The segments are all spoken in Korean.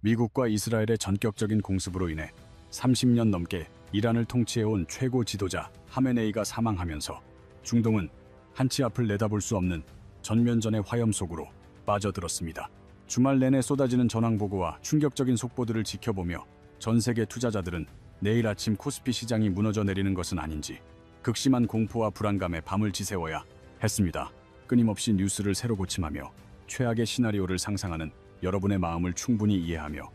미국과 이스라엘의 전격적인 공습으로 인해 30년 넘게 이란을 통치해온 최고 지도자 하메네이가 사망하면서 중동은 한치 앞을 내다볼 수 없는 전면전의 화염 속으로 빠져들었습니다. 주말 내내 쏟아지는 전황 보고와 충격적인 속보들을 지켜보며 전 세계 투자자들은 내일 아침 코스피 시장이 무너져 내리는 것은 아닌지 극심한 공포와 불안감에 밤을 지새워야 했습니다. 끊임없이 뉴스를 새로 고침하며 최악의 시나리오를 상상하는 여러분의 마음을 충분히 이해하며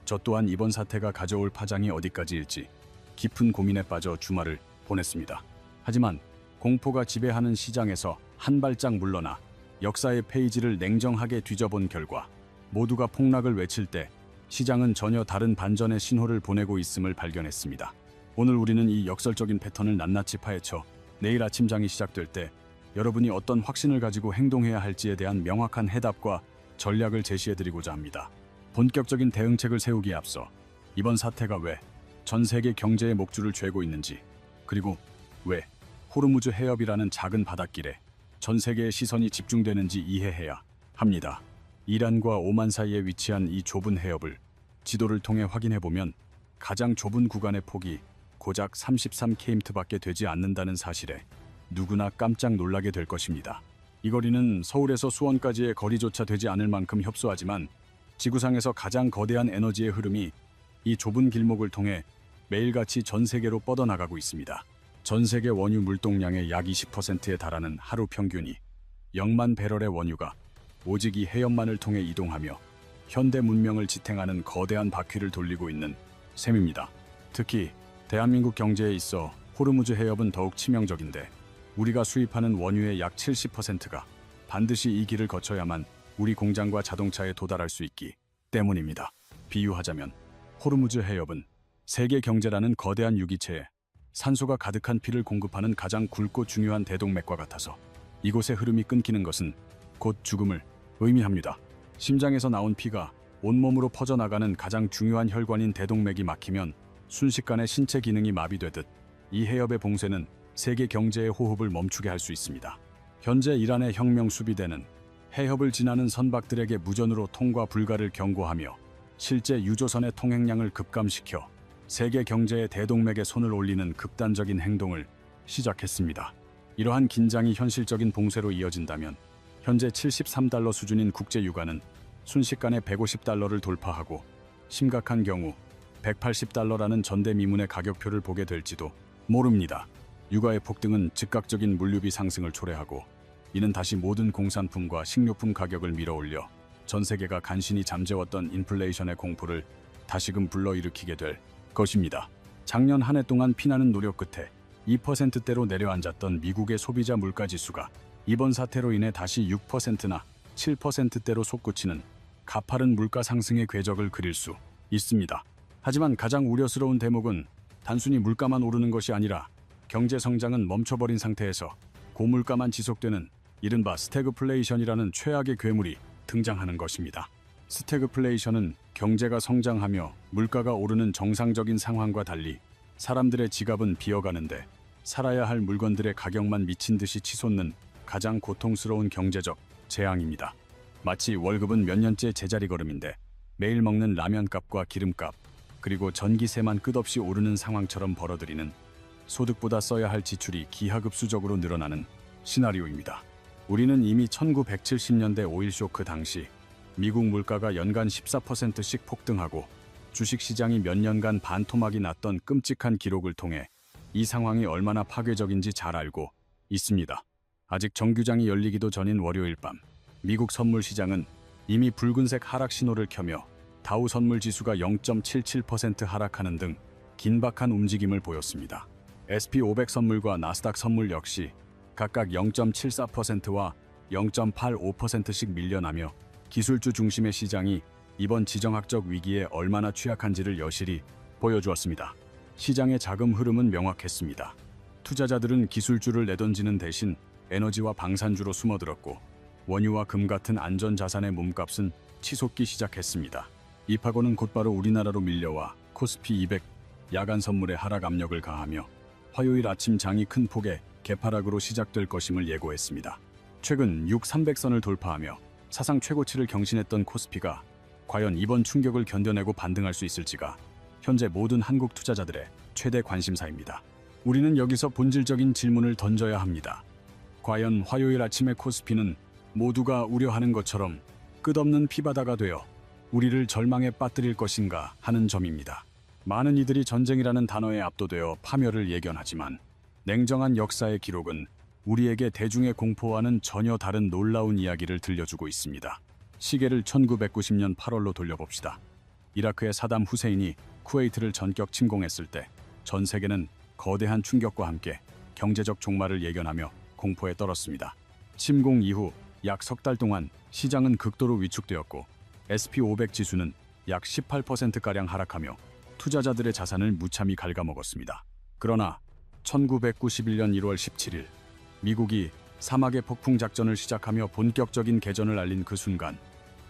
저 또한 이번 사태가 가져올 파장이 어디까지일지 깊은 고민에 빠져 주말을 보냈습니다. 하지만 공포가 지배하는 시장에서 한 발짝 물러나 역사의 페이지를 냉정하게 뒤져본 결과 모두가 폭락을 외칠 때 시장은 전혀 다른 반전의 신호를 보내고 있음을 발견했습니다. 오늘 우리는 이 역설적인 패턴을 낱낱이 파헤쳐 내일 아침장이 시작될 때 여러분이 어떤 확신을 가지고 행동해야 할지에 대한 명확한 해답과 전략을 제시해드리고자 합니다. 본격적인 대응책을 세우기에 앞서 이번 사태가 왜 전 세계 경제의 목줄을 죄고 있는지, 그리고 왜 호르무즈 해협이라는 작은 바닷길에 전 세계의 시선이 집중되는지 이해해야 합니다. 이란과 오만 사이에 위치한 이 좁은 해협을 지도를 통해 확인해보면 가장 좁은 구간의 폭이 고작 33km밖에 되지 않는다는 사실에 누구나 깜짝 놀라게 될 것입니다. 이 거리는 서울에서 수원까지의 거리조차 되지 않을 만큼 협소하지만 지구상에서 가장 거대한 에너지의 흐름이 이 좁은 길목을 통해 매일같이 전 세계로 뻗어나가고 있습니다. 전 세계 원유 물동량의 약 20%에 달하는 하루 평균이 0만 배럴의 원유가 오직 이 해협만을 통해 이동하며 현대 문명을 지탱하는 거대한 바퀴를 돌리고 있는 셈입니다. 특히 대한민국 경제에 있어 호르무즈 해협은 더욱 치명적인데 우리가 수입하는 원유의 약 70%가 반드시 이 길을 거쳐야만 우리 공장과 자동차에 도달할 수 있기 때문입니다. 비유하자면 호르무즈 해협은 세계 경제라는 거대한 유기체에 산소가 가득한 피를 공급하는 가장 굵고 중요한 대동맥과 같아서 이곳의 흐름이 끊기는 것은 곧 죽음을 의미합니다. 심장에서 나온 피가 온몸으로 퍼져나가는 가장 중요한 혈관인 대동맥이 막히면 순식간에 신체 기능이 마비되듯 이 해협의 봉쇄는 세계 경제의 호흡을 멈추게 할 수 있습니다. 현재 이란의 혁명 수비대는 해협을 지나는 선박들에게 무전으로 통과 불가를 경고하며 실제 유조선의 통행량을 급감시켜 세계 경제의 대동맥에 손을 올리는 극단적인 행동을 시작했습니다. 이러한 긴장이 현실적인 봉쇄로 이어진다면 현재 73달러 수준인 국제 유가는 순식간에 150달러를 돌파하고 심각한 경우 180달러라는 전대미문의 가격표를 보게 될지도 모릅니다. 유가의 폭등은 즉각적인 물류비 상승을 초래하고 이는 다시 모든 공산품과 식료품 가격을 밀어올려 전 세계가 간신히 잠재웠던 인플레이션의 공포를 다시금 불러일으키게 될 것입니다. 작년 한 해 동안 피나는 노력 끝에 2%대로 내려앉았던 미국의 소비자 물가지수가 이번 사태로 인해 다시 6%나 7%대로 솟구치는 가파른 물가 상승의 궤적을 그릴 수 있습니다. 하지만 가장 우려스러운 대목은 단순히 물가만 오르는 것이 아니라 경제 성장은 멈춰버린 상태에서 고물가만 지속되는 이른바 스태그플레이션이라는 최악의 괴물이 등장하는 것입니다. 스태그플레이션은 경제가 성장하며 물가가 오르는 정상적인 상황과 달리 사람들의 지갑은 비어가는데 살아야 할 물건들의 가격만 미친 듯이 치솟는 가장 고통스러운 경제적 재앙입니다. 마치 월급은 몇 년째 제자리 걸음인데 매일 먹는 라면값과 기름값 그리고 전기세만 끝없이 오르는 상황처럼 벌어들이는 소득보다 써야 할 지출이 기하급수적으로 늘어나는 시나리오입니다. 우리는 이미 1970년대 오일 쇼크 당시 미국 물가가 연간 14%씩 폭등하고 주식시장이 몇 년간 반토막이 났던 끔찍한 기록을 통해 이 상황이 얼마나 파괴적인지 잘 알고 있습니다. 아직 정규장이 열리기도 전인 월요일 밤 미국 선물 시장은 이미 붉은색 하락 신호를 켜며 다우 선물 지수가 0.77% 하락하는 등 긴박한 움직임을 보였습니다. SP500 선물과 나스닥 선물 역시 각각 0.74%와 0.85%씩 밀려나며 기술주 중심의 시장이 이번 지정학적 위기에 얼마나 취약한지를 여실히 보여주었습니다. 시장의 자금 흐름은 명확했습니다. 투자자들은 기술주를 내던지는 대신 에너지와 방산주로 숨어들었고 원유와 금 같은 안전자산의 몸값은 치솟기 시작했습니다. 이 파고는 곧바로 우리나라로 밀려와 코스피 200 야간 선물에 하락 압력을 가하며 화요일 아침 장이 큰 폭의 개파락으로 시작될 것임을 예고했습니다. 최근 6300선을 돌파하며 사상 최고치를 경신했던 코스피가 과연 이번 충격을 견뎌내고 반등할 수 있을지가 현재 모든 한국 투자자들의 최대 관심사입니다. 우리는 여기서 본질적인 질문을 던져야 합니다. 과연 화요일 아침의 코스피는 모두가 우려하는 것처럼 끝없는 피바다가 되어 우리를 절망에 빠뜨릴 것인가 하는 점입니다. 많은 이들이 전쟁이라는 단어에 압도되어 파멸을 예견하지만 냉정한 역사의 기록은 우리에게 대중의 공포와는 전혀 다른 놀라운 이야기를 들려주고 있습니다. 시계를 1990년 8월로 돌려봅시다. 이라크의 사담 후세인이 쿠웨이트를 전격 침공했을 때 전 세계는 거대한 충격과 함께 경제적 종말을 예견하며 공포에 떨었습니다. 침공 이후 약 석 달 동안 시장은 극도로 위축되었고 SP500 지수는 약 18%가량 하락하며 투자자들의 자산을 무참히 갉아먹었습니다. 그러나 1991년 1월 17일 미국이 사막의 폭풍 작전을 시작하며 본격적인 개전을 알린 그 순간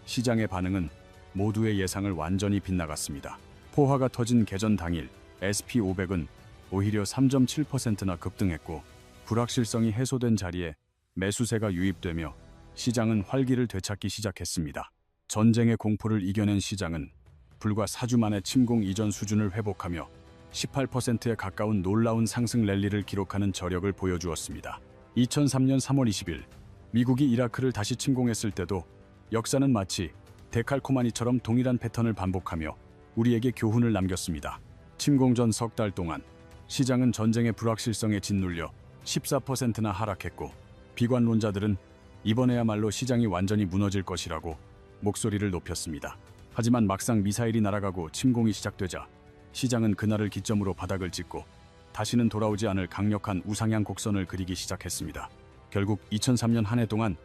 시장의 반응은 모두의 예상을 완전히 빗나갔습니다. 포화가 터진 개전 당일 SP500은 오히려 3.7%나 급등했고 불확실성이 해소된 자리에 매수세가 유입되며 시장은 활기를 되찾기 시작했습니다. 전쟁의 공포를 이겨낸 시장은 불과 4주 만에 침공 이전 수준을 회복하며 18%에 가까운 놀라운 상승 랠리를 기록하는 저력을 보여주었습니다. 2003년 3월 20일 미국이 이라크를 다시 침공했을 때도 역사는 마치 데칼코마니처럼 동일한 패턴을 반복하며 우리에게 교훈을 남겼습니다. 침공 전 석 달 동안 시장은 전쟁의 불확실성에 짓눌려 14%나 하락했고 비관론자들은 이번에야말로 시장이 완전히 무너질 것이라고 목소리를 높였습니다. 하지만 막상 미사일이 날아가고 침공이 시작되자 시장은 그날을 기점으로 바닥을 찍고 다시는 돌아오지 않을 강력한 우상향 곡선을 그리기 시작했습니다. 결국 2003년 한 해 동안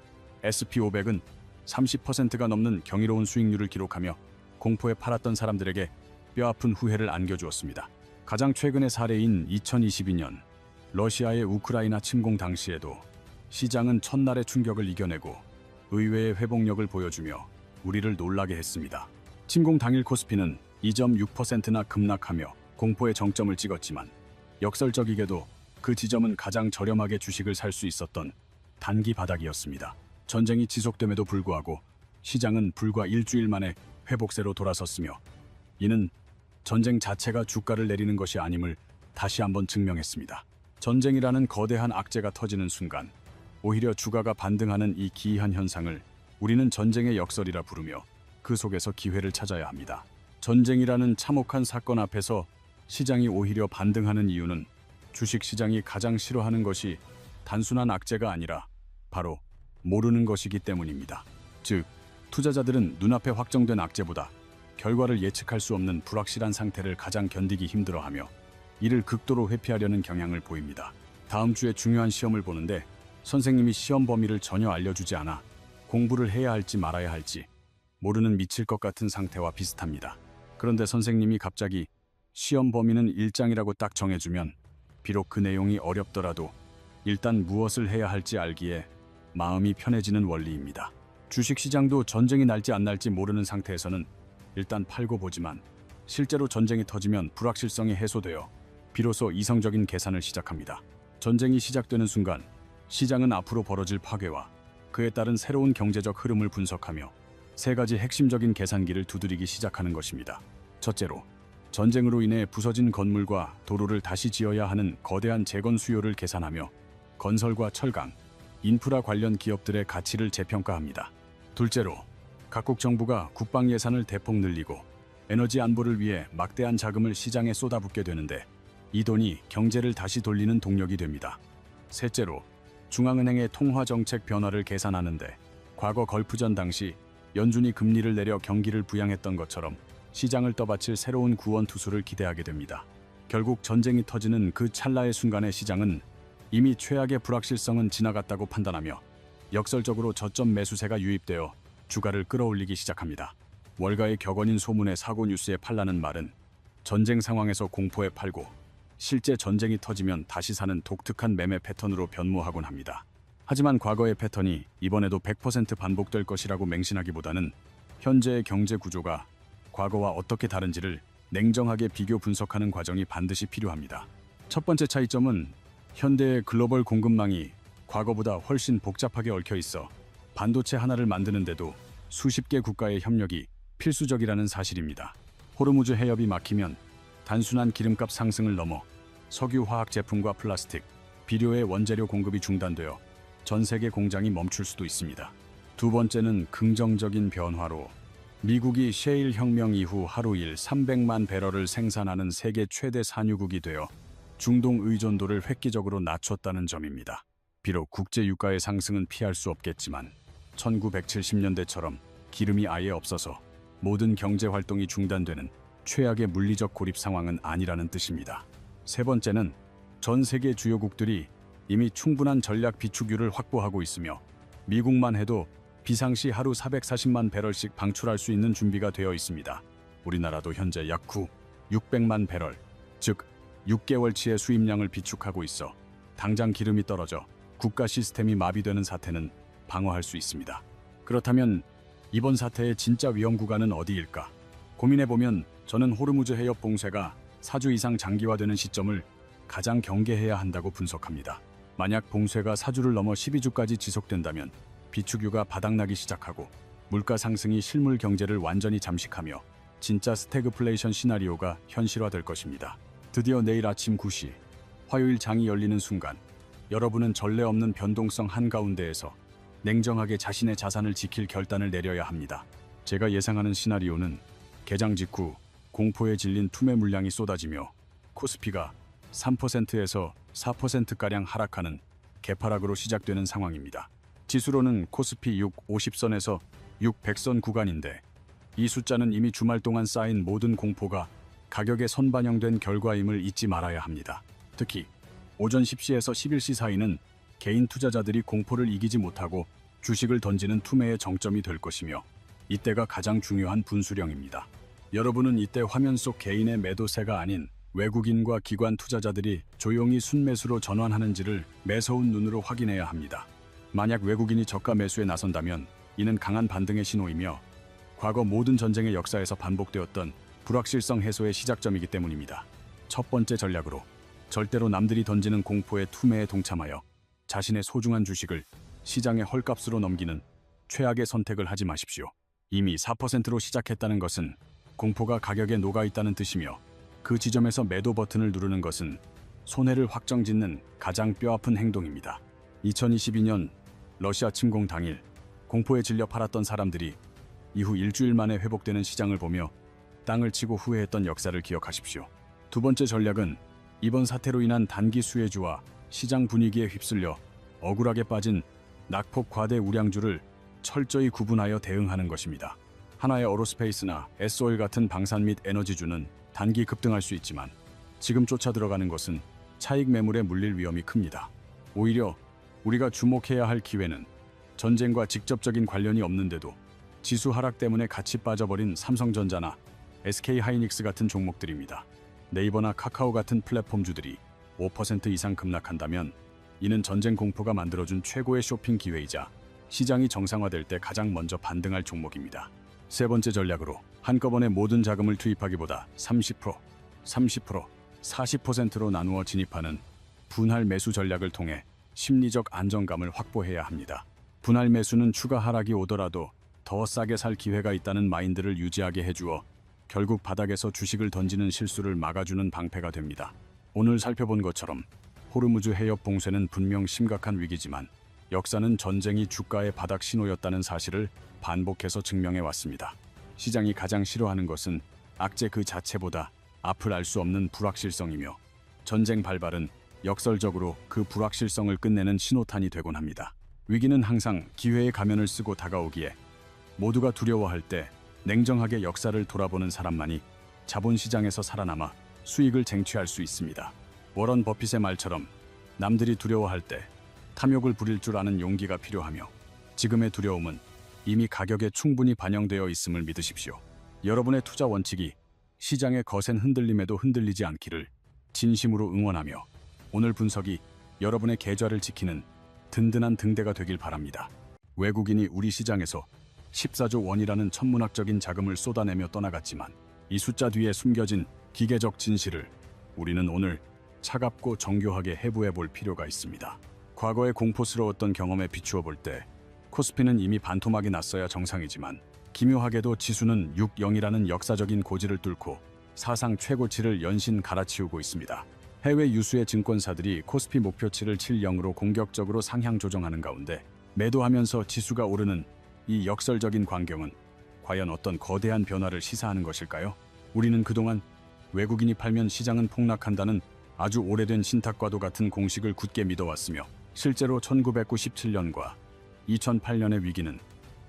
SP500은 30%가 넘는 경이로운 수익률을 기록하며 공포에 팔았던 사람들에게 뼈아픈 후회를 안겨주었습니다. 가장 최근의 사례인 2022년 러시아의 우크라이나 침공 당시에도 시장은 첫날의 충격을 이겨내고 의외의 회복력을 보여주며 우리를 놀라게 했습니다. 침공 당일 코스피는 2.6%나 급락하며 공포의 정점을 찍었지만 역설적이게도 그 지점은 가장 저렴하게 주식을 살 수 있었던 단기 바닥이었습니다. 전쟁이 지속됨에도 불구하고 시장은 불과 일주일 만에 회복세로 돌아섰으며 이는 전쟁 자체가 주가를 내리는 것이 아님을 다시 한번 증명했습니다. 전쟁이라는 거대한 악재가 터지는 순간 오히려 주가가 반등하는 이 기이한 현상을 우리는 전쟁의 역설이라 부르며 그 속에서 기회를 찾아야 합니다. 전쟁이라는 참혹한 사건 앞에서 시장이 오히려 반등하는 이유는 주식시장이 가장 싫어하는 것이 단순한 악재가 아니라 바로 모르는 것이기 때문입니다. 즉, 투자자들은 눈앞에 확정된 악재보다 결과를 예측할 수 없는 불확실한 상태를 가장 견디기 힘들어하며 이를 극도로 회피하려는 경향을 보입니다. 다음 주에 중요한 시험을 보는데 선생님이 시험 범위를 전혀 알려주지 않아 공부를 해야 할지 말아야 할지 모르는 미칠 것 같은 상태와 비슷합니다. 그런데 선생님이 갑자기 시험 범위는 1장이라고 딱 정해주면 비록 그 내용이 어렵더라도 일단 무엇을 해야 할지 알기에 마음이 편해지는 원리입니다. 주식시장도 전쟁이 날지 안 날지 모르는 상태에서는 일단 팔고 보지만 실제로 전쟁이 터지면 불확실성이 해소되어 비로소 이성적인 계산을 시작합니다. 전쟁이 시작되는 순간 시장은 앞으로 벌어질 파괴와 그에 따른 새로운 경제적 흐름을 분석하며 세 가지 핵심적인 계산기를 두드리기 시작하는 것입니다. 첫째로, 전쟁으로 인해 부서진 건물과 도로를 다시 지어야 하는 거대한 재건 수요를 계산하며 건설과 철강, 인프라 관련 기업들의 가치를 재평가합니다. 둘째로, 각국 정부가 국방 예산을 대폭 늘리고 에너지 안보를 위해 막대한 자금을 시장에 쏟아붓게 되는데 이 돈이 경제를 다시 돌리는 동력이 됩니다. 셋째로, 중앙은행의 통화정책 변화를 계산하는데 과거 걸프전 당시 연준이 금리를 내려 경기를 부양했던 것처럼 시장을 떠받칠 새로운 구원 투수를 기대하게 됩니다. 결국 전쟁이 터지는 그 찰나의 순간에 시장은 이미 최악의 불확실성은 지나갔다고 판단하며 역설적으로 저점 매수세가 유입되어 주가를 끌어올리기 시작합니다. 월가의 격언인 소문의 사고 뉴스에 팔라는 말은 전쟁 상황에서 공포에 팔고 실제 전쟁이 터지면 다시 사는 독특한 매매 패턴으로 변모하곤 합니다. 하지만 과거의 패턴이 이번에도 100% 반복될 것이라고 맹신하기보다는 현재의 경제 구조가 과거와 어떻게 다른지를 냉정하게 비교 분석하는 과정이 반드시 필요합니다. 첫 번째 차이점은 현대의 글로벌 공급망이 과거보다 훨씬 복잡하게 얽혀 있어 반도체 하나를 만드는데도 수십 개 국가의 협력이 필수적이라는 사실입니다. 호르무즈 해협이 막히면 단순한 기름값 상승을 넘어 석유 화학 제품과 플라스틱, 비료의 원재료 공급이 중단되어 전 세계 공장이 멈출 수도 있습니다. 두 번째는 긍정적인 변화로 미국이 셰일 혁명 이후 하루 일 300만 배럴을 생산하는 세계 최대 산유국이 되어 중동 의존도를 획기적으로 낮췄다는 점입니다. 비록 국제 유가의 상승은 피할 수 없겠지만 1970년대처럼 기름이 아예 없어서 모든 경제 활동이 중단되는 최악의 물리적 고립 상황은 아니라는 뜻입니다. 세 번째는 전 세계 주요국들이 이미 충분한 전략 비축유를 확보하고 있으며 미국만 해도 비상시 하루 440만 배럴씩 방출할 수 있는 준비가 되어 있습니다. 우리나라도 현재 약 600만 배럴, 즉 6개월치의 수입량을 비축하고 있어 당장 기름이 떨어져 국가 시스템이 마비되는 사태는 방어할 수 있습니다. 그렇다면 이번 사태의 진짜 위험 구간은 어디일까? 고민해보면 저는 호르무즈 해협 봉쇄가 4주 이상 장기화되는 시점을 가장 경계해야 한다고 분석합니다. 만약 봉쇄가 4주를 넘어 12주까지 지속된다면 비축유가 바닥나기 시작하고 물가 상승이 실물 경제를 완전히 잠식하며 진짜 스태그플레이션 시나리오가 현실화될 것입니다. 드디어 내일 아침 9시 화요일 장이 열리는 순간 여러분은 전례 없는 변동성 한가운데에서 냉정하게 자신의 자산을 지킬 결단을 내려야 합니다. 제가 예상하는 시나리오는 개장 직후 공포에 질린 투매 물량이 쏟아지며 코스피가 3%에서 4%가량 하락하는 개파락으로 시작되는 상황입니다. 지수로는 코스피 650선에서 600선 구간인데 이 숫자는 이미 주말 동안 쌓인 모든 공포가 가격에 선반영된 결과임을 잊지 말아야 합니다. 특히 오전 10시에서 11시 사이는 개인 투자자들이 공포를 이기지 못하고 주식을 던지는 투매의 정점이 될 것이며 이때가 가장 중요한 분수령입니다. 여러분은 이때 화면 속 개인의 매도세가 아닌 외국인과 기관 투자자들이 조용히 순매수로 전환하는지를 매서운 눈으로 확인해야 합니다. 만약 외국인이 저가 매수에 나선다면 이는 강한 반등의 신호이며 과거 모든 전쟁의 역사에서 반복되었던 불확실성 해소의 시작점이기 때문입니다. 첫 번째 전략으로 절대로 남들이 던지는 공포의 투매에 동참하여 자신의 소중한 주식을 시장의 헐값으로 넘기는 최악의 선택을 하지 마십시오. 이미 4%로 시작했다는 것은 공포가 가격에 녹아있다는 뜻이며 그 지점에서 매도 버튼을 누르는 것은 손해를 확정짓는 가장 뼈아픈 행동입니다. 2022년 러시아 침공 당일 공포에 질려 팔았던 사람들이 이후 일주일 만에 회복되는 시장을 보며 땅을 치고 후회했던 역사를 기억하십시오. 두 번째 전략은 이번 사태로 인한 단기 수혜주와 시장 분위기에 휩쓸려 억울하게 빠진 낙폭 과대 우량주를 철저히 구분하여 대응하는 것입니다. 하나의 어로스페이스나 S오일 같은 방산 및 에너지주는 단기 급등할 수 있지만 지금 쫓아 들어가는 것은 차익 매물에 물릴 위험이 큽니다. 오히려 우리가 주목해야 할 기회는 전쟁과 직접적인 관련이 없는데도 지수 하락 때문에 같이 빠져버린 삼성전자나 SK하이닉스 같은 종목들입니다. 네이버나 카카오 같은 플랫폼주들이 5% 이상 급락한다면 이는 전쟁 공포가 만들어준 최고의 쇼핑 기회이자 시장이 정상화될 때 가장 먼저 반등할 종목입니다. 세 번째 전략으로 한꺼번에 모든 자금을 투입하기보다 30%, 40%로 나누어 진입하는 분할 매수 전략을 통해 심리적 안정감을 확보해야 합니다. 분할 매수는 추가 하락이 오더라도 더 싸게 살 기회가 있다는 마인드를 유지하게 해주어 결국 바닥에서 주식을 던지는 실수를 막아주는 방패가 됩니다. 오늘 살펴본 것처럼 호르무즈 해협 봉쇄는 분명 심각한 위기지만 역사는 전쟁이 주가의 바닥 신호였다는 사실을 반복해서 증명해 왔습니다. 시장이 가장 싫어하는 것은 악재 그 자체보다 앞을 알 수 없는 불확실성이며 전쟁 발발은 역설적으로 그 불확실성을 끝내는 신호탄이 되곤 합니다. 위기는 항상 기회의 가면을 쓰고 다가오기에 모두가 두려워할 때 냉정하게 역사를 돌아보는 사람만이 자본시장에서 살아남아 수익을 쟁취할 수 있습니다. 워런 버핏의 말처럼 남들이 두려워할 때 탐욕을 부릴 줄 아는 용기가 필요하며 지금의 두려움은 이미 가격에 충분히 반영되어 있음을 믿으십시오. 여러분의 투자 원칙이 시장의 거센 흔들림에도 흔들리지 않기를 진심으로 응원하며 오늘 분석이 여러분의 계좌를 지키는 든든한 등대가 되길 바랍니다. 외국인이 우리 시장에서 14조 원이라는 천문학적인 자금을 쏟아내며 떠나갔지만 이 숫자 뒤에 숨겨진 기계적 진실을 우리는 오늘 차갑고 정교하게 해부해 볼 필요가 있습니다. 과거의 공포스러웠던 경험에 비추어 볼 때 코스피는 이미 반토막이 났어야 정상이지만 기묘하게도 지수는 60이라는 역사적인 고지를 뚫고 사상 최고치를 연신 갈아치우고 있습니다. 해외 유수의 증권사들이 코스피 목표치를 70으로 공격적으로 상향 조정하는 가운데 매도하면서 지수가 오르는 이 역설적인 광경은 과연 어떤 거대한 변화를 시사하는 것일까요? 우리는 그동안 외국인이 팔면 시장은 폭락한다는 아주 오래된 신탁과도 같은 공식을 굳게 믿어왔으며 실제로 1997년과 2008년의 위기는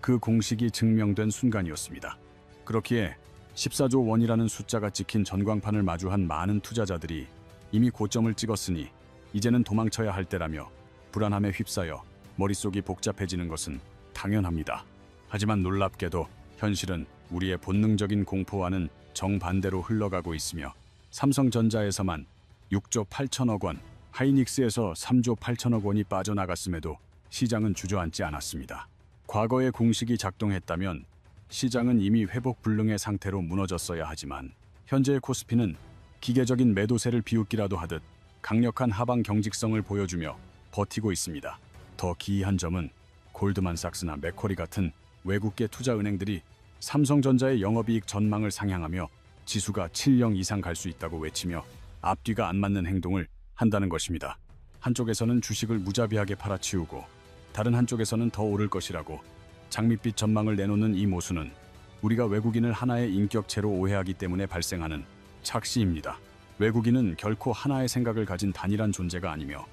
그 공식이 증명된 순간이었습니다. 그렇기에 14조 원이라는 숫자가 찍힌 전광판을 마주한 많은 투자자들이 이미 고점을 찍었으니 이제는 도망쳐야 할 때라며 불안함에 휩싸여 머릿속이 복잡해지는 것은 당연합니다. 하지만 놀랍게도 현실은 우리의 본능적인 공포와는 정반대로 흘러가고 있으며 삼성전자에서만 6조 8천억 원, 하이닉스에서 3조 8천억 원이 빠져나갔음에도 시장은 주저앉지 않았습니다. 과거의 공식이 작동했다면 시장은 이미 회복 불능의 상태로 무너졌어야 하지만 현재의 코스피는 기계적인 매도세를 비웃기라도 하듯 강력한 하방 경직성을 보여주며 버티고 있습니다. 더 기이한 점은 골드만삭스나 맥쿼리 같은 외국계 투자은행들이 삼성전자의 영업이익 전망을 상향하며 지수가 70 이상 갈 수 있다고 외치며 앞뒤가 안 맞는 행동을 한다는 것입니다. 한쪽에서는 주식을 무자비하게 팔아치우고 다른 한쪽에서는 더 오를 것이라고 장밋빛 전망을 내놓는 이 모순은 우리가 외국인을 하나의 인격체로 오해하기 때문에 발생하는 착시입니다. 외국인은 결코 하나의 생각을 가진 단일한 존재가 아니며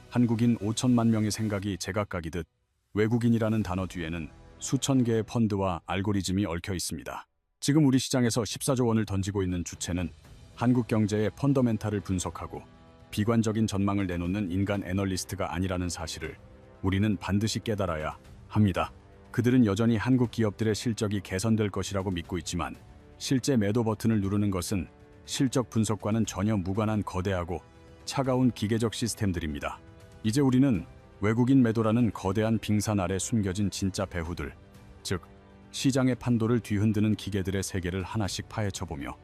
한국인 5천만 명의 생각이 제각각이듯 외국인이라는 단어 뒤에는 수천 개의 펀드와 알고리즘이 얽혀 있습니다. 지금 우리 시장에서 14조 원을 던지고 있는 주체는 한국 경제의 펀더멘탈을 분석하고 비관적인 전망을 내놓는 인간 애널리스트가 아니라는 사실을 우리는 반드시 깨달아야 합니다. 그들은 여전히 한국 기업들의 실적이 개선될 것이라고 믿고 있지만 실제 매도 버튼을 누르는 것은 실적 분석과는 전혀 무관한 거대하고 차가운 기계적 시스템들입니다. 이제 우리는 외국인 매도라는 거대한 빙산 아래 숨겨진 진짜 배후들, 즉 시장의 판도를 뒤흔드는 기계들의 세계를 하나씩 파헤쳐보며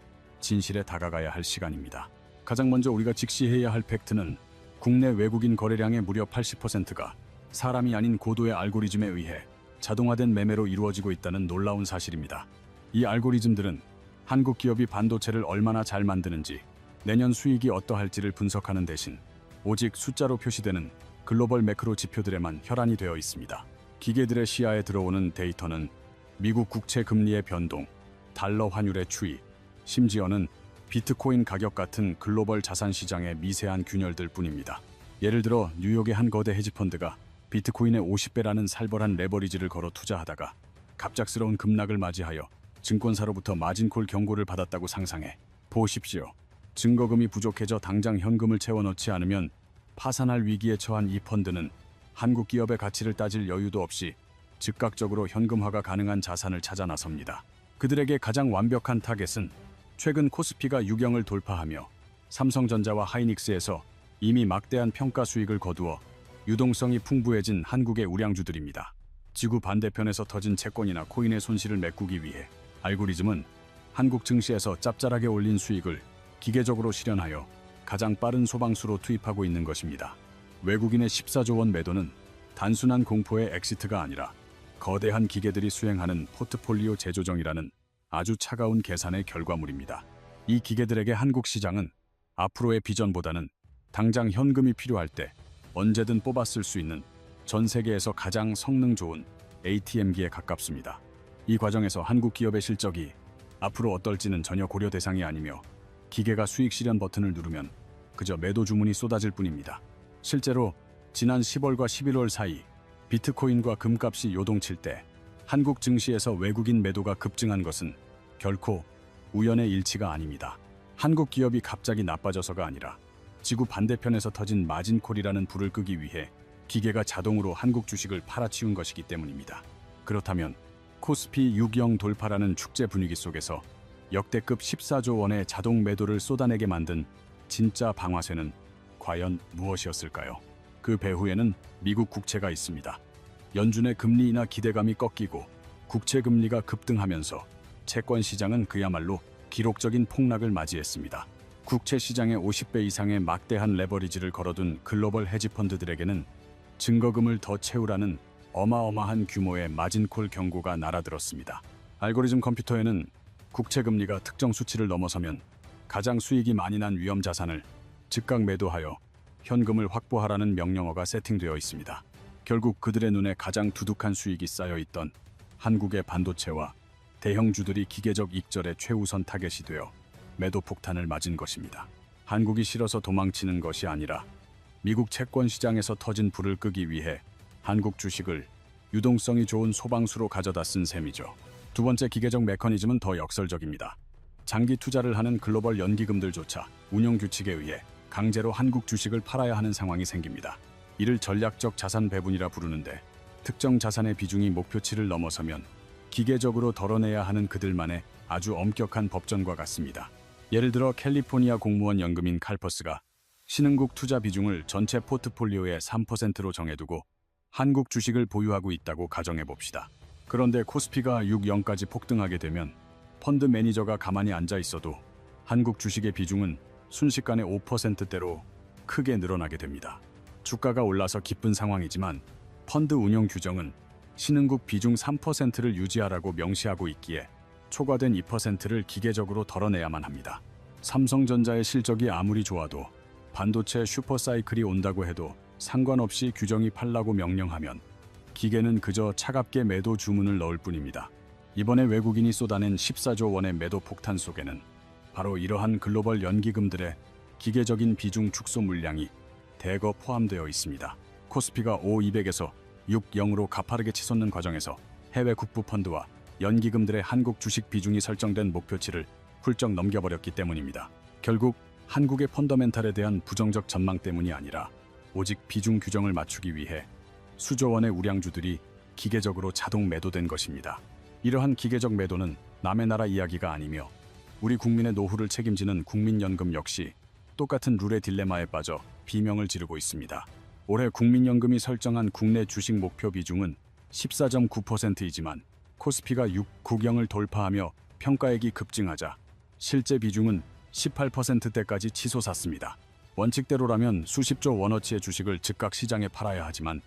진실에 다가가야 할 시간입니다. 가장 먼저 우리가 직시해야 할 팩트는 국내 외국인 거래량의 무려 80%가 사람이 아닌 고도의 알고리즘에 의해 자동화된 매매로 이루어지고 있다는 놀라운 사실입니다. 이 알고리즘들은 한국 기업이 반도체를 얼마나 잘 만드는지, 내년 수익이 어떠할지를 분석하는 대신 오직 숫자로 표시되는 글로벌 매크로 지표들에만 혈안이 되어 있습니다. 기계들의 시야에 들어오는 데이터는 미국 국채 금리의 변동, 달러 환율의 추이, 심지어는 비트코인 가격 같은 글로벌 자산 시장의 미세한 균열들 뿐입니다. 예를 들어 뉴욕의 한 거대 헤지펀드가 비트코인의 50배라는 살벌한 레버리지를 걸어 투자하다가 갑작스러운 급락을 맞이하여 증권사로부터 마진콜 경고를 받았다고 상상해 보십시오. 증거금이 부족해져 당장 현금을 채워넣지 않으면 파산할 위기에 처한 이 펀드는 한국 기업의 가치를 따질 여유도 없이 즉각적으로 현금화가 가능한 자산을 찾아 나섭니다. 그들에게 가장 완벽한 타겟은 최근 코스피가 60을 돌파하며 삼성전자와 하이닉스에서 이미 막대한 평가 수익을 거두어 유동성이 풍부해진 한국의 우량주들입니다. 지구 반대편에서 터진 채권이나 코인의 손실을 메꾸기 위해 알고리즘은 한국 증시에서 짭짤하게 올린 수익을 기계적으로 실현하여 가장 빠른 소방수로 투입하고 있는 것입니다. 외국인의 14조 원 매도는 단순한 공포의 엑시트가 아니라 거대한 기계들이 수행하는 포트폴리오 재조정이라는 아주 차가운 계산의 결과물입니다. 이 기계들에게 한국 시장은 앞으로의 비전보다는 당장 현금이 필요할 때 언제든 뽑아 쓸 수 있는 전 세계에서 가장 성능 좋은 ATM기에 가깝습니다. 이 과정에서 한국 기업의 실적이 앞으로 어떨지는 전혀 고려 대상이 아니며 기계가 수익 실현 버튼을 누르면 그저 매도 주문이 쏟아질 뿐입니다. 실제로 지난 10월과 11월 사이 비트코인과 금값이 요동칠 때 한국 증시에서 외국인 매도가 급증한 것은 결코 우연의 일치가 아닙니다. 한국 기업이 갑자기 나빠져서가 아니라 지구 반대편에서 터진 마진콜이라는 불을 끄기 위해 기계가 자동으로 한국 주식을 팔아치운 것이기 때문입니다. 그렇다면 코스피 60 돌파라는 축제 분위기 속에서 역대급 14조 원의 자동 매도를 쏟아내게 만든 진짜 방아쇠는 과연 무엇이었을까요? 그 배후에는 미국 국채가 있습니다. 연준의 금리 인하 기대감이 꺾이고 국채 금리가 급등하면서 채권 시장은 그야말로 기록적인 폭락을 맞이했습니다. 국채 시장의 50배 이상의 막대한 레버리지를 걸어둔 글로벌 헤지펀드들에게는 증거금을 더 채우라는 어마어마한 규모의 마진콜 경고가 날아들었습니다. 알고리즘 컴퓨터에는 국채 금리가 특정 수치를 넘어서면 가장 수익이 많이 난 위험 자산을 즉각 매도하여 현금을 확보하라는 명령어가 세팅되어 있습니다. 결국 그들의 눈에 가장 두둑한 수익이 쌓여 있던 한국의 반도체와 대형주들이 기계적 익절의 최우선 타겟이 되어 매도 폭탄을 맞은 것입니다. 한국이 싫어서 도망치는 것이 아니라 미국 채권 시장에서 터진 불을 끄기 위해 한국 주식을 유동성이 좋은 소방수로 가져다 쓴 셈이죠. 두 번째 기계적 메커니즘은 더 역설적입니다. 장기 투자를 하는 글로벌 연기금들조차 운용 규칙에 의해 강제로 한국 주식을 팔아야 하는 상황이 생깁니다. 이를 전략적 자산 배분이라 부르는데, 특정 자산의 비중이 목표치를 넘어서면 기계적으로 덜어내야 하는 그들만의 아주 엄격한 법전과 같습니다. 예를 들어 캘리포니아 공무원 연금인 칼퍼스가 신흥국 투자 비중을 전체 포트폴리오의 3%로 정해두고 한국 주식을 보유하고 있다고 가정해봅시다. 그런데 코스피가 60까지 폭등하게 되면 펀드 매니저가 가만히 앉아 있어도 한국 주식의 비중은 순식간에 5%대로 크게 늘어나게 됩니다. 주가가 올라서 기쁜 상황이지만 펀드 운용 규정은 신흥국 비중 3%를 유지하라고 명시하고 있기에 초과된 2%를 기계적으로 덜어내야만 합니다. 삼성전자의 실적이 아무리 좋아도 반도체 슈퍼사이클이 온다고 해도 상관없이 규정이 팔라고 명령하면 기계는 그저 차갑게 매도 주문을 넣을 뿐입니다. 이번에 외국인이 쏟아낸 14조 원의 매도 폭탄 속에는 바로 이러한 글로벌 연기금들의 기계적인 비중 축소 물량이 대거 포함되어 있습니다. 코스피가 5200에서 60으로 가파르게 치솟는 과정에서 해외 국부 펀드와 연기금들의 한국 주식 비중이 설정된 목표치를 훌쩍 넘겨버렸기 때문입니다. 결국 한국의 펀더멘탈에 대한 부정적 전망 때문이 아니라 오직 비중 규정을 맞추기 위해 수조 원의 우량주들이 기계적으로 자동 매도된 것입니다. 이러한 기계적 매도는 남의 나라 이야기가 아니며 우리 국민의 노후를 책임지는 국민연금 역시 똑같은 룰의 딜레마에 빠져 비명을 지르고 있습니다. 올해 국민연금이 설정한 국내 주식 목표 비중은 14.9%이지만 코스피가 6구경을 돌파하며 평가액이 급증하자 실제 비중은 18%대까지 치솟았습니다. 원칙대로라면 수십조 원어치의 주식을 즉각 시장에 팔아야 하지만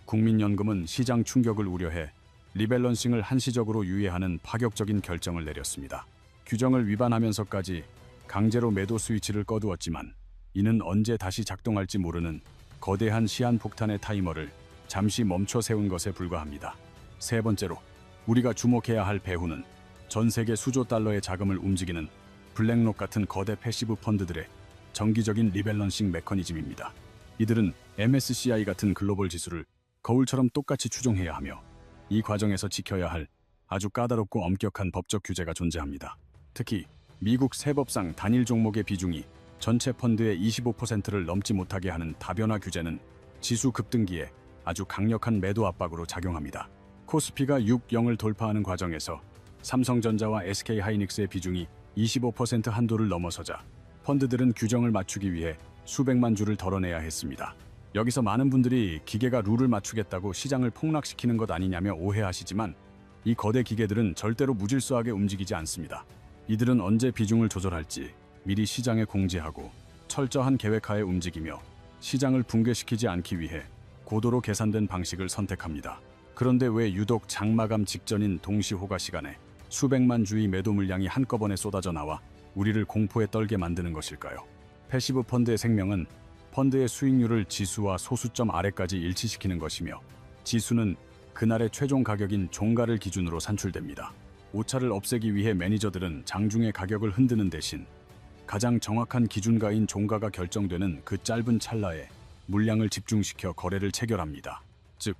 국민연금은 시장 충격을 우려해 리밸런싱을 한시적으로 유예하는 파격적인 결정을 내렸습니다. 규정을 위반하면서까지 강제로 매도 스위치를 꺼두었지만 이는 언제 다시 작동할지 모르는 거대한 시한폭탄의 타이머를 잠시 멈춰 세운 것에 불과합니다. 세 번째로 우리가 주목해야 할 배후는 전 세계 수조 달러의 자금을 움직이는 블랙록 같은 거대 패시브 펀드들의 정기적인 리밸런싱 메커니즘입니다. 이들은 MSCI 같은 글로벌 지수를 거울처럼 똑같이 추종해야 하며 이 과정에서 지켜야 할 아주 까다롭고 엄격한 법적 규제가 존재합니다. 특히 미국 세법상 단일 종목의 비중이 전체 펀드의 25%를 넘지 못하게 하는 다변화 규제는 지수 급등기에 아주 강력한 매도 압박으로 작용합니다. 코스피가 60을 돌파하는 과정에서 삼성전자와 SK하이닉스의 비중이 25% 한도를 넘어서자 펀드들은 규정을 맞추기 위해 수백만 주를 덜어내야 했습니다. 여기서 많은 분들이 기계가 룰을 맞추겠다고 시장을 폭락시키는 것 아니냐며 오해하시지만 이 거대 기계들은 절대로 무질서하게 움직이지 않습니다. 이들은 언제 비중을 조절할지 미리 시장에 공지하고 철저한 계획하에 움직이며 시장을 붕괴시키지 않기 위해 고도로 계산된 방식을 선택합니다. 그런데 왜 유독 장마감 직전인 동시호가 시간에 수백만 주의 매도 물량이 한꺼번에 쏟아져 나와 우리를 공포에 떨게 만드는 것일까요? 패시브 펀드의 생명은 펀드의 수익률을 지수와 소수점 아래까지 일치시키는 것이며 지수는 그날의 최종 가격인 종가를 기준으로 산출됩니다. 오차를 없애기 위해 매니저들은 장중에 가격을 흔드는 대신 가장 정확한 기준가인 종가가 결정되는 그 짧은 찰나에 물량을 집중시켜 거래를 체결합니다. 즉,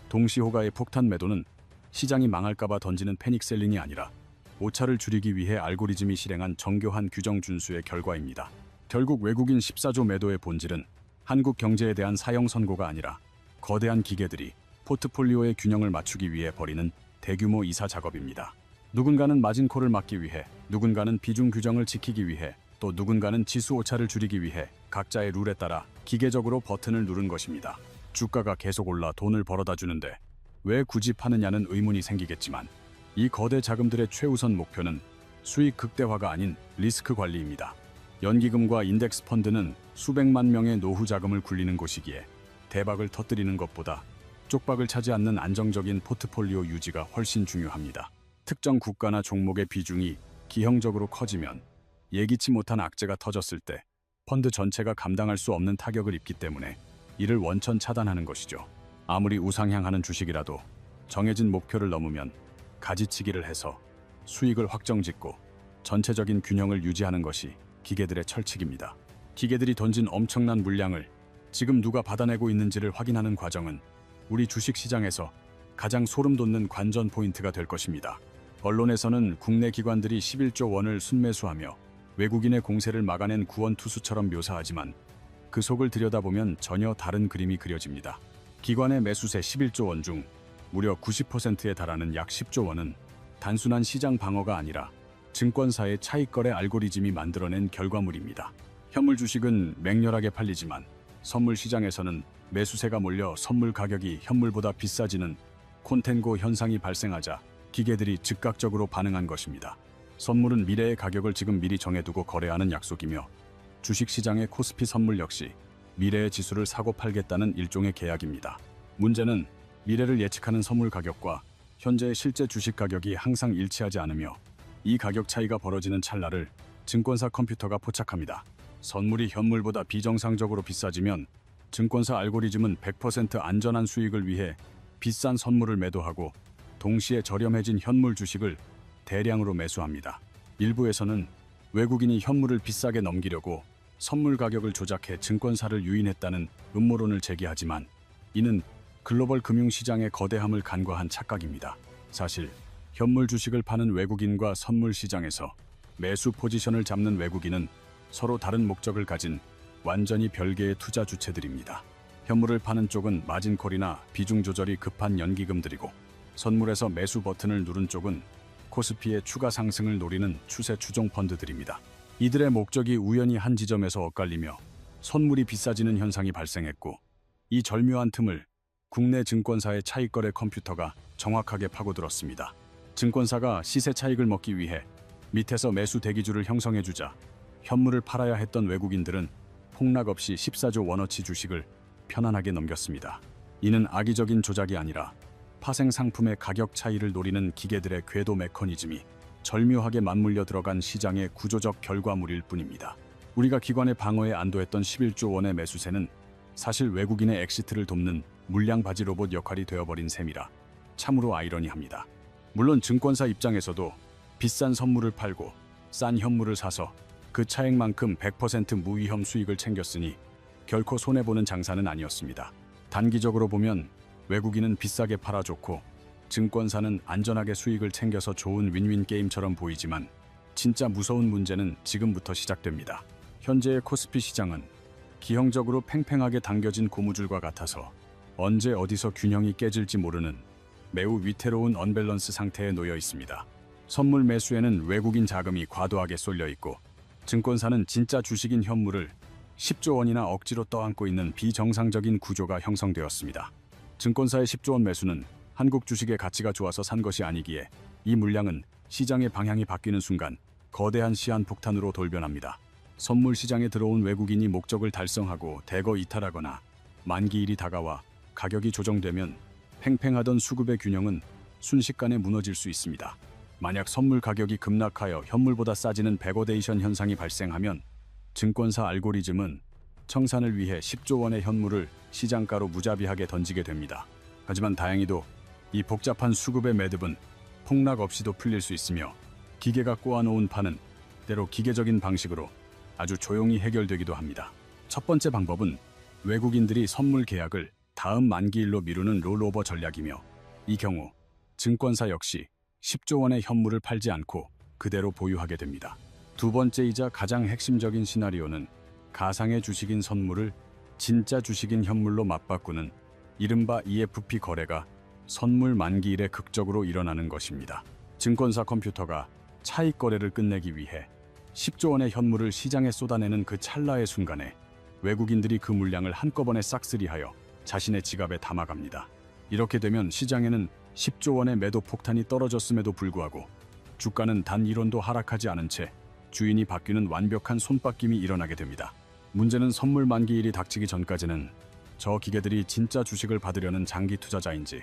동시호가의 폭탄 매도는 시장이 망할까봐 던지는 패닉셀링이 아니라 오차를 줄이기 위해 알고리즘이 실행한 정교한 규정 준수의 결과입니다. 결국 외국인 14조 매도의 본질은 한국 경제에 대한 사형 선고가 아니라 거대한 기계들이 포트폴리오의 균형을 맞추기 위해 벌이는 대규모 이사 작업입니다. 누군가는 마진콜을 막기 위해, 누군가는 비중 규정을 지키기 위해, 또 누군가는 지수 오차를 줄이기 위해 각자의 룰에 따라 기계적으로 버튼을 누른 것입니다. 주가가 계속 올라 돈을 벌어다 주는데 왜 굳이 파느냐는 의문이 생기겠지만 이 거대 자금들의 최우선 목표는 수익 극대화가 아닌 리스크 관리입니다. 연기금과 인덱스 펀드는 수백만 명의 노후 자금을 굴리는 곳이기에 대박을 터뜨리는 것보다 쪽박을 차지 않는 안정적인 포트폴리오 유지가 훨씬 중요합니다. 특정 국가나 종목의 비중이 기형적으로 커지면 예기치 못한 악재가 터졌을 때 펀드 전체가 감당할 수 없는 타격을 입기 때문에 이를 원천 차단하는 것이죠. 아무리 우상향하는 주식이라도 정해진 목표를 넘으면 가지치기를 해서 수익을 확정짓고 전체적인 균형을 유지하는 것이 기계들의 철칙입니다. 기계들이 던진 엄청난 물량을 지금 누가 받아내고 있는지를 확인하는 과정은 우리 주식시장에서 가장 소름 돋는 관전 포인트가 될 것입니다. 언론에서는 국내 기관들이 11조 원을 순매수하며 외국인의 공세를 막아낸 구원투수처럼 묘사하지만 그 속을 들여다보면 전혀 다른 그림이 그려집니다. 기관의 매수세 11조 원 중 무려 90%에 달하는 약 10조 원은 단순한 시장 방어가 아니라 증권사의 차익거래 알고리즘이 만들어낸 결과물입니다. 현물 주식은 맹렬하게 팔리지만 선물 시장에서는 매수세가 몰려 선물 가격이 현물보다 비싸지는 콘텐고 현상이 발생하자 기계들이 즉각적으로 반응한 것입니다. 선물은 미래의 가격을 지금 미리 정해두고 거래하는 약속이며 주식시장의 코스피 선물 역시 미래의 지수를 사고 팔겠다는 일종의 계약입니다. 문제는 미래를 예측하는 선물 가격과 현재의 실제 주식 가격이 항상 일치하지 않으며 이 가격 차이가 벌어지는 찰나를 증권사 컴퓨터가 포착합니다. 선물이 현물보다 비정상적으로 비싸지면 증권사 알고리즘은 100% 안전한 수익을 위해 비싼 선물을 매도하고 동시에 저렴해진 현물 주식을 대량으로 매수합니다. 일부에서는 외국인이 현물을 비싸게 넘기려고 선물 가격을 조작해 증권사를 유인했다는 음모론을 제기하지만 이는 글로벌 금융시장의 거대함을 간과한 착각입니다. 사실 현물 주식을 파는 외국인과 선물 시장에서 매수 포지션을 잡는 외국인은 서로 다른 목적을 가진 완전히 별개의 투자 주체들입니다. 현물을 파는 쪽은 마진콜이나 비중 조절이 급한 연기금들이고 선물에서 매수 버튼을 누른 쪽은 코스피의 추가 상승을 노리는 추세 추종 펀드들입니다. 이들의 목적이 우연히 한 지점에서 엇갈리며 선물이 비싸지는 현상이 발생했고 이 절묘한 틈을 국내 증권사의 차익거래 컴퓨터가 정확하게 파고들었습니다. 증권사가 시세 차익을 먹기 위해 밑에서 매수 대기줄을 형성해주자 현물을 팔아야 했던 외국인들은 폭락 없이 14조 원어치 주식을 편안하게 넘겼습니다. 이는 악의적인 조작이 아니라 파생 상품의 가격 차이를 노리는 기계들의 궤도 메커니즘이 절묘하게 맞물려 들어간 시장의 구조적 결과물일 뿐입니다. 우리가 기관의 방어에 안도했던 11조 원의 매수세는 사실 외국인의 엑시트를 돕는 물량 바지 로봇 역할이 되어버린 셈이라 참으로 아이러니합니다. 물론 증권사 입장에서도 비싼 선물을 팔고 싼 현물을 사서 그 차액만큼 100% 무위험 수익을 챙겼으니 결코 손해보는 장사는 아니었습니다. 단기적으로 보면 외국인은 비싸게 팔아줬고 증권사는 안전하게 수익을 챙겨서 좋은 윈윈 게임처럼 보이지만 진짜 무서운 문제는 지금부터 시작됩니다. 현재의 코스피 시장은 기형적으로 팽팽하게 당겨진 고무줄과 같아서 언제 어디서 균형이 깨질지 모르는 매우 위태로운 언밸런스 상태에 놓여 있습니다. 선물 매수에는 외국인 자금이 과도하게 쏠려 있고 증권사는 진짜 주식인 현물을 10조 원이나 억지로 떠안고 있는 비정상적인 구조가 형성되었습니다. 증권사의 10조 원 매수는 한국 주식의 가치가 좋아서 산 것이 아니기에 이 물량은 시장의 방향이 바뀌는 순간 거대한 시한폭탄으로 돌변합니다. 선물 시장에 들어온 외국인이 목적을 달성하고 대거 이탈하거나 만기일이 다가와 가격이 조정되면 팽팽하던 수급의 균형은 순식간에 무너질 수 있습니다. 만약 선물 가격이 급락하여 현물보다 싸지는 백오데이션 현상이 발생하면 증권사 알고리즘은 청산을 위해 10조 원의 현물을 시장가로 무자비하게 던지게 됩니다. 하지만 다행히도 이 복잡한 수급의 매듭은 폭락 없이도 풀릴 수 있으며 기계가 꼬아놓은 판은 때로 기계적인 방식으로 아주 조용히 해결되기도 합니다. 첫 번째 방법은 외국인들이 선물 계약을 다음 만기일로 미루는 롤오버 전략이며 이 경우 증권사 역시 10조 원의 현물을 팔지 않고 그대로 보유하게 됩니다. 두 번째이자 가장 핵심적인 시나리오는 가상의 주식인 선물을 진짜 주식인 현물로 맞바꾸는 이른바 EFP 거래가 선물 만기일에 극적으로 일어나는 것입니다. 증권사 컴퓨터가 차익 거래를 끝내기 위해 10조 원의 현물을 시장에 쏟아내는 그 찰나의 순간에 외국인들이 그 물량을 한꺼번에 싹쓸이하여 자신의 지갑에 담아갑니다. 이렇게 되면 시장에는 10조 원의 매도 폭탄이 떨어졌음에도 불구하고 주가는 단 1원도 하락하지 않은 채 주인이 바뀌는 완벽한 손바뀜이 일어나게 됩니다. 문제는 선물 만기일이 닥치기 전까지는 저 기계들이 진짜 주식을 받으려는 장기 투자자인지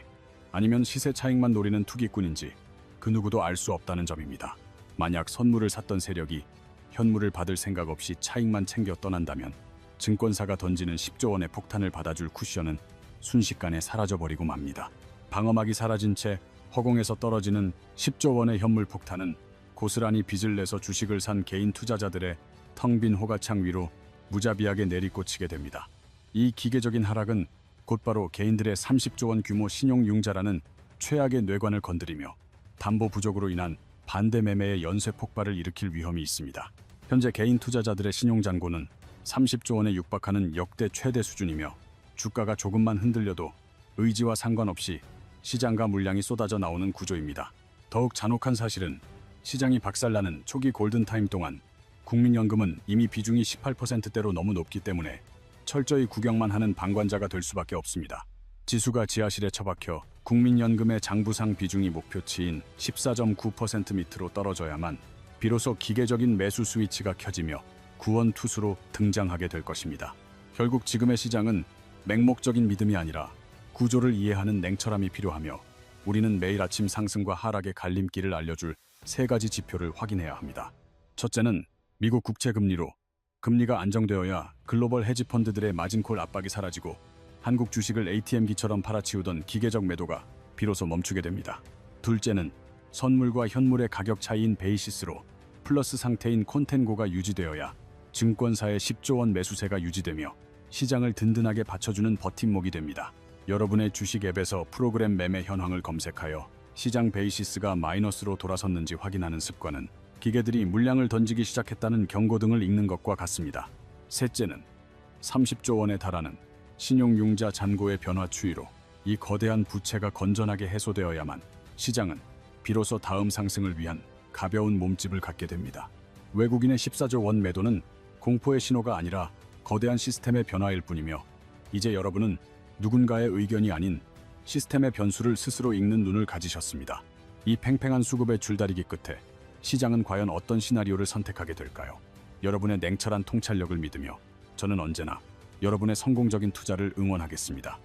아니면 시세 차익만 노리는 투기꾼인지 그 누구도 알 수 없다는 점입니다. 만약 선물을 샀던 세력이 현물을 받을 생각 없이 차익만 챙겨 떠난다면 증권사가 던지는 10조 원의 폭탄을 받아줄 쿠션은 순식간에 사라져버리고 맙니다. 방어막이 사라진 채 허공에서 떨어지는 10조 원의 현물 폭탄은 고스란히 빚을 내서 주식을 산 개인 투자자들의 텅 빈 호가창 위로 무자비하게 내리꽂히게 됩니다. 이 기계적인 하락은 곧바로 개인들의 30조 원 규모 신용융자라는 최악의 뇌관을 건드리며 담보 부족으로 인한 반대 매매의 연쇄 폭발을 일으킬 위험이 있습니다. 현재 개인 투자자들의 신용잔고는 30조 원에 육박하는 역대 최대 수준이며 주가가 조금만 흔들려도 의지와 상관없이 시장과 물량이 쏟아져 나오는 구조입니다. 더욱 잔혹한 사실은 시장이 박살나는 초기 골든타임 동안 국민연금은 이미 비중이 18%대로 너무 높기 때문에 철저히 구경만 하는 방관자가 될 수밖에 없습니다. 지수가 지하실에 처박혀 국민연금의 장부상 비중이 목표치인 14.9% 밑으로 떨어져야만 비로소 기계적인 매수 스위치가 켜지며 구원투수로 등장하게 될 것입니다. 결국 지금의 시장은 맹목적인 믿음이 아니라 구조를 이해하는 냉철함이 필요하며 우리는 매일 아침 상승과 하락의 갈림길을 알려줄 세 가지 지표를 확인해야 합니다. 첫째는 미국 국채금리로 금리가 안정되어야 글로벌 헤지펀드들의 마진콜 압박이 사라지고 한국 주식을 ATM기처럼 팔아치우던 기계적 매도가 비로소 멈추게 됩니다. 둘째는 선물과 현물의 가격 차이인 베이시스로 플러스 상태인 콘텐고가 유지되어야 증권사의 10조 원 매수세가 유지되며 시장을 든든하게 받쳐주는 버팀목이 됩니다. 여러분의 주식 앱에서 프로그램 매매 현황을 검색하여 시장 베이시스가 마이너스로 돌아섰는지 확인하는 습관은 기계들이 물량을 던지기 시작했다는 경고등을 읽는 것과 같습니다. 셋째는 30조 원에 달하는 신용융자 잔고의 변화 추이로 이 거대한 부채가 건전하게 해소되어야만 시장은 비로소 다음 상승을 위한 가벼운 몸집을 갖게 됩니다. 외국인의 14조 원 매도는 공포의 신호가 아니라 거대한 시스템의 변화일 뿐이며 이제 여러분은 누군가의 의견이 아닌 시스템의 변수를 스스로 읽는 눈을 가지셨습니다. 이 팽팽한 수급의 줄다리기 끝에 시장은 과연 어떤 시나리오를 선택하게 될까요? 여러분의 냉철한 통찰력을 믿으며 저는 언제나 여러분의 성공적인 투자를 응원하겠습니다.